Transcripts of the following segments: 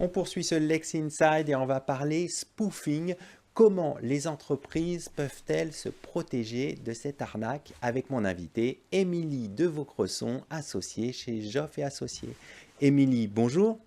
On poursuit ce Lex Inside et on va parler spoofing. Comment les entreprises peuvent-elles se protéger de cette arnaque avec mon invité, Émilie de Vaucresson, associée chez Joff et Associés. Émilie, bonjour.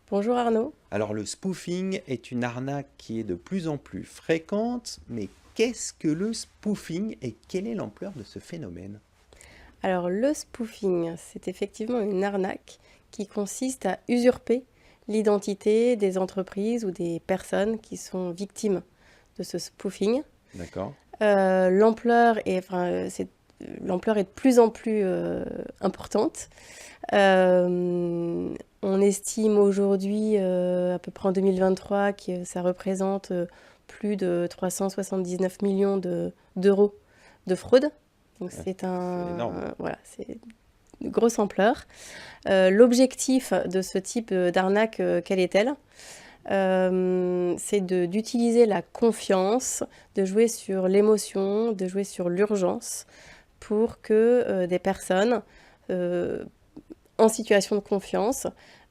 Bonjour Arnaud. Alors le spoofing est une arnaque qui est de plus en plus fréquente, mais qu'est-ce que le spoofing et quelle est l'ampleur de ce phénomène? Alors le spoofing, c'est effectivement une arnaque qui consiste à usurper l'identité des entreprises ou des personnes qui sont victimes de ce spoofing. D'accord. L'ampleur est de plus en plus importante. On estime aujourd'hui, à peu près en 2023, que ça représente plus de 379 millions d'euros de fraude. Donc Ouais, c'est c'est énorme. voilà, c'est une grosse ampleur. L'objectif de ce type d'arnaque, quelle est-elle? C'est d'utiliser la confiance, de jouer sur l'émotion, de jouer sur l'urgence pour que des personnes en situation de confiance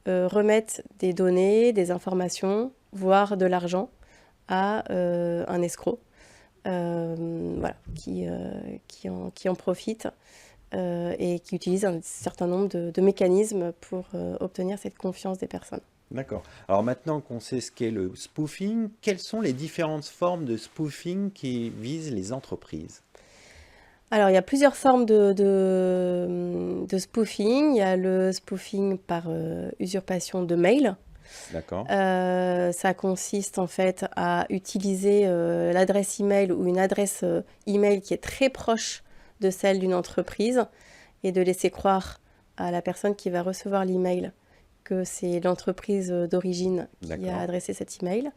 remettent des données, des informations, voire de l'argent à un escroc voilà, qui en profite et qui utilise un certain nombre de mécanismes pour obtenir cette confiance des personnes. D'accord. Alors maintenant qu'on sait ce qu'est le spoofing, quelles sont les différentes formes de spoofing qui visent les entreprises? Alors, il y a plusieurs formes de spoofing. Il y a le spoofing par usurpation de mail. D'accord. Ça consiste en fait à utiliser l'adresse email ou une adresse email qui est très proche de celle d'une entreprise et de laisser croire à la personne qui va recevoir l'email que c'est l'entreprise d'origine qui a D'accord. adressé cet email.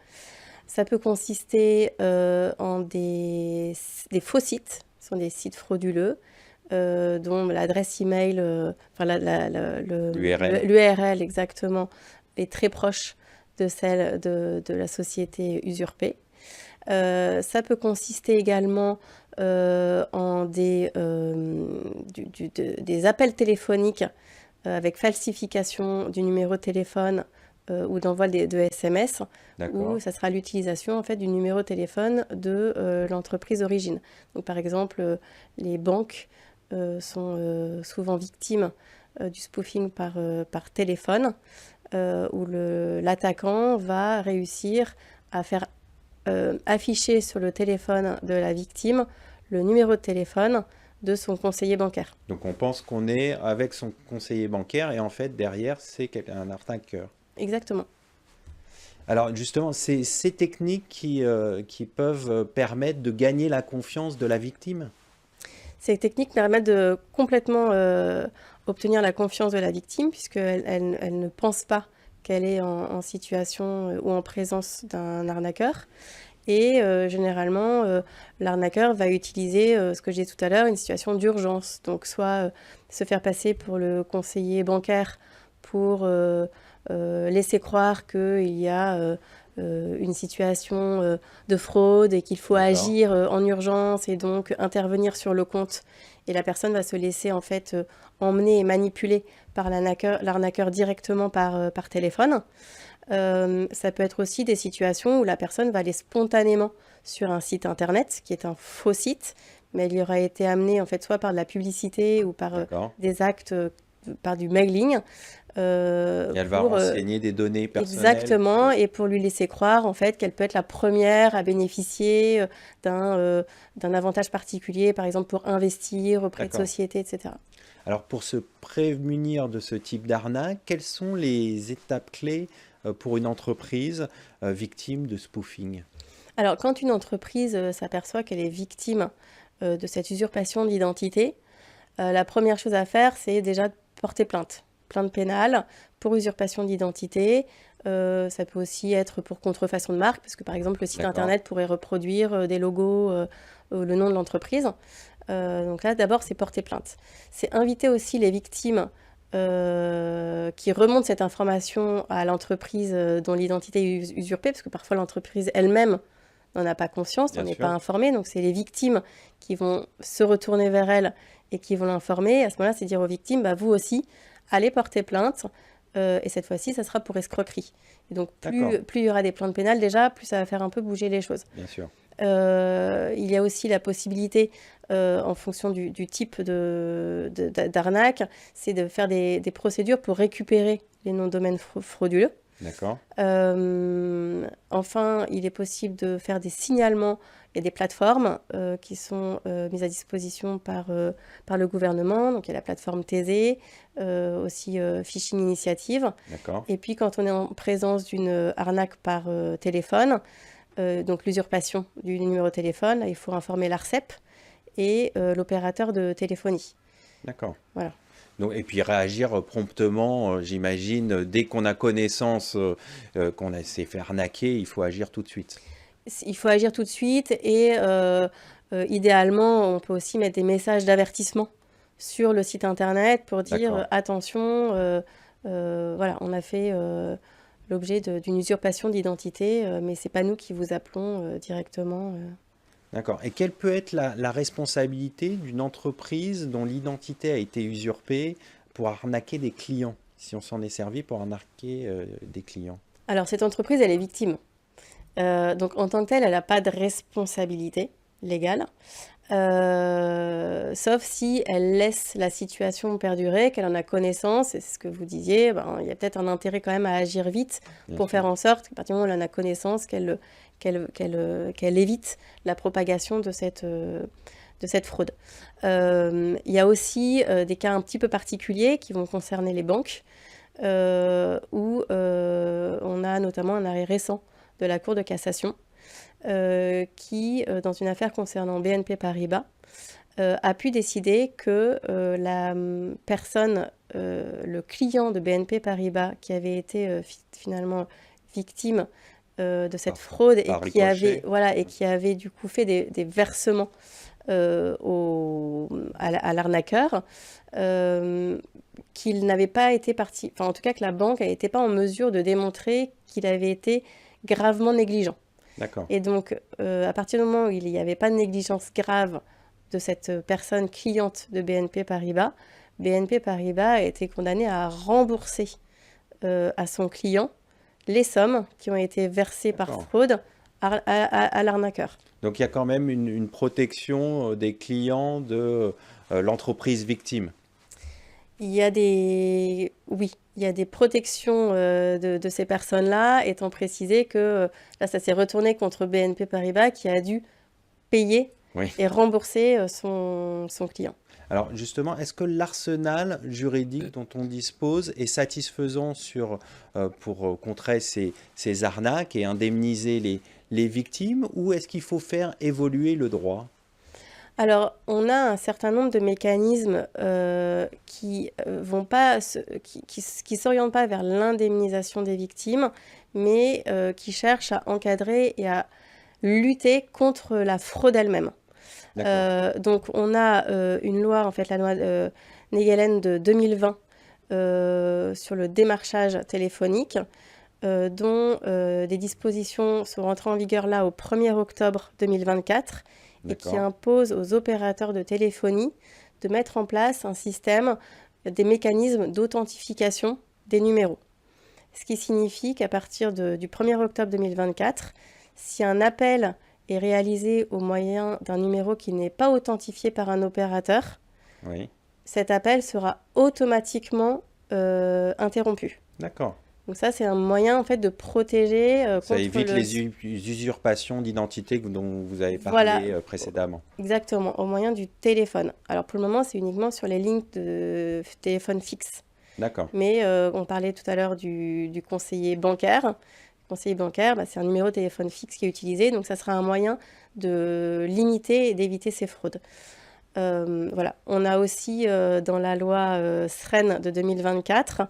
Ça peut consister en des faux sites, ce sont des sites frauduleux, dont l'adresse email, enfin L'URL. l'URL exactement, est très proche de celle de la société usurpée. Ça peut consister également en des appels téléphoniques avec falsification du numéro de téléphone ou d'envoi de SMS, où D'accord. ça sera l'utilisation en fait du numéro de téléphone de l'entreprise d'origine. Donc par exemple, les banques sont souvent victimes du spoofing par téléphone, où l'attaquant va réussir à faire afficher sur le téléphone de la victime le numéro de téléphone de son conseiller bancaire. Donc on pense qu'on est avec son conseiller bancaire et en fait derrière c'est un arnaqueur. Exactement. Alors justement, c'est ces techniques qui peuvent permettre de gagner la confiance de la victime. Ces techniques permettent de complètement obtenir la confiance de la victime, puisqu'elle ne pense pas qu'elle est en situation ou en présence d'un arnaqueur. Et généralement, l'arnaqueur va utiliser, ce que j'ai dit tout à l'heure, une situation d'urgence. Donc soit se faire passer pour le conseiller bancaire pour laisser croire qu'il y a une situation de fraude et qu'il faut D'accord. agir en urgence et donc intervenir sur le compte. Et la personne va se laisser en fait emmener et manipuler par l'arnaqueur directement par téléphone. Ça peut être aussi des situations où la personne va aller spontanément sur un site internet qui est un faux site, mais elle y aura été amenée en fait soit par de la publicité ou par D'accord. des actes, par du mailing, Et elle va pour renseigner des données personnelles. exactement, et pour lui laisser croire en fait qu'elle peut être la première à bénéficier d'un avantage particulier, par exemple pour investir auprès de D'accord. sociétés, etc. Alors pour se prémunir de ce type d'arnaque, quelles sont les étapes clés pour une entreprise victime de spoofing? Alors, quand une entreprise s'aperçoit qu'elle est victime de cette usurpation d'identité, la première chose à faire, c'est déjà de porter plainte. Plainte pénale pour usurpation d'identité. Ça peut aussi être pour contrefaçon de marque, parce que par exemple, le site D'accord. internet pourrait reproduire des logos, le nom de l'entreprise. Donc là, d'abord, c'est porter plainte. C'est inviter aussi les victimes qui remontent cette information à l'entreprise dont l'identité est usurpée, parce que parfois l'entreprise elle-même n'en a pas conscience, Bien n'en est pas sûr. informée. Donc c'est les victimes qui vont se retourner vers elle et qui vont l'informer. À ce moment-là, c'est dire aux victimes, bah, vous aussi, allez porter plainte et cette fois-ci, ça sera pour escroquerie. Et donc, D'accord, plus il y aura des plaintes pénales, déjà, plus ça va faire un peu bouger les choses. bien sûr. Il y a aussi la possibilité, en fonction du type d'arnaque, c'est de faire des procédures pour récupérer les noms de domaine frauduleux. D'accord, Enfin, il est possible de faire des signalements. Il y a des plateformes qui sont mises à disposition par le gouvernement. Donc, il y a la plateforme Thésée, aussi Phishing Initiative. d'accord. Et puis, quand on est en présence d'une arnaque par téléphone, donc l'usurpation du numéro de téléphone, là, il faut informer l'ARCEP et l'opérateur de téléphonie. D'accord. Voilà. Donc, et puis réagir promptement, j'imagine, dès qu'on a connaissance s'est fait arnaquer, il faut agir tout de suite. Il faut agir tout de suite et idéalement, on peut aussi mettre des messages d'avertissement sur le site internet pour dire D'accord. attention, voilà, on a fait l'objet d'une usurpation d'identité, mais c'est pas nous qui vous appelons directement. D'accord. Et quelle peut être la responsabilité d'une entreprise dont l'identité a été usurpée pour arnaquer des clients, si on s'en est servi pour arnaquer des clients? Alors cette entreprise, elle est victime. Donc en tant que telle, elle n'a pas de responsabilité légale, sauf si elle laisse la situation perdurer, qu'elle en a connaissance, et c'est ce que vous disiez, ben, il y a peut-être un intérêt quand même à agir vite Bien pour sûr. faire en sorte qu'à partir du moment où elle en a connaissance, qu'elle évite la propagation de cette fraude. Il y a aussi des cas un petit peu particuliers qui vont concerner les banques, où on a notamment un arrêt récent de la Cour de cassation qui, dans une affaire concernant BNP Paribas, a pu décider que la personne, le client de BNP Paribas, qui avait été finalement victime de cette fraude et Par qui avait, ricochet. voilà, et qui avait du coup fait des versements à l'arnaqueur, qu'il n'avait pas été parti, enfin en tout cas que la banque n'était pas en mesure de démontrer qu'il avait été gravement négligent. D'accord. Et donc, à partir du moment où il n'y avait pas de négligence grave de cette personne cliente de BNP Paribas a été condamné à rembourser à son client les sommes qui ont été versées par D'accord. fraude à l'arnaqueur. Donc il y a quand même une protection des clients de l'entreprise victime. Oui, il y a des protections de ces personnes-là, étant précisé que là, ça s'est retourné contre BNP Paribas qui a dû payer Oui. et rembourser son client. Alors justement, est-ce que l'arsenal juridique dont on dispose est satisfaisant pour contrer ces arnaques et indemniser les victimes, ou est-ce qu'il faut faire évoluer le droit? Alors, on a un certain nombre de mécanismes qui vont pas qui s'orientent pas vers l'indemnisation des victimes, mais qui cherchent à encadrer et à lutter contre la fraude elle-même. D'accord. Donc, on a une loi, en fait, la loi Negelen de 2020 sur le démarchage téléphonique, dont des dispositions sont rentrées en vigueur là au 1er octobre 2024 et qui D'accord. impose aux opérateurs de téléphonie de mettre en place un système, des mécanismes d'authentification des numéros. Ce qui signifie qu'à partir du 1er octobre 2024, si un appel est réalisé au moyen d'un numéro qui n'est pas authentifié par un opérateur, Oui. cet appel sera automatiquement interrompu. D'accord. Donc ça, c'est un moyen en fait de protéger Ça contre évite le... les usurpations d'identité dont vous avez Voilà, parlé précédemment. exactement, au moyen du téléphone. Alors pour le moment, c'est uniquement sur les lignes de téléphone fixe. D'accord. Mais on parlait tout à l'heure du conseiller bancaire. Le conseiller bancaire, c'est un numéro de téléphone fixe qui est utilisé, donc ça sera un moyen de limiter et d'éviter ces fraudes. Voilà. On a aussi dans la loi SREN de 2024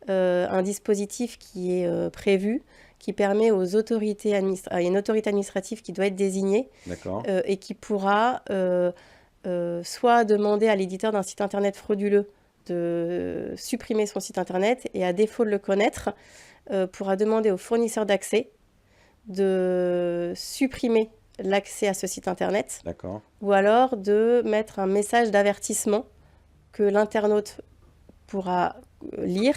un dispositif qui est prévu, qui permet aux autorités à une autorité administrative qui doit être désignée D'accord. et qui pourra soit demander à l'éditeur d'un site internet frauduleux de supprimer son site internet et à défaut de le connaître, pourra demander au fournisseur d'accès de supprimer l'accès à ce site internet D'accord. ou alors de mettre un message d'avertissement que l'internaute pourra lire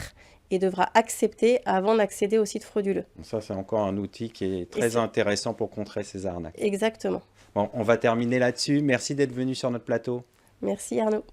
et devra accepter avant d'accéder au site frauduleux. Ça, c'est encore un outil qui est très intéressant pour contrer ces arnaques. Exactement. Bon, on va terminer là-dessus. Merci d'être venu sur notre plateau. Merci Arnaud.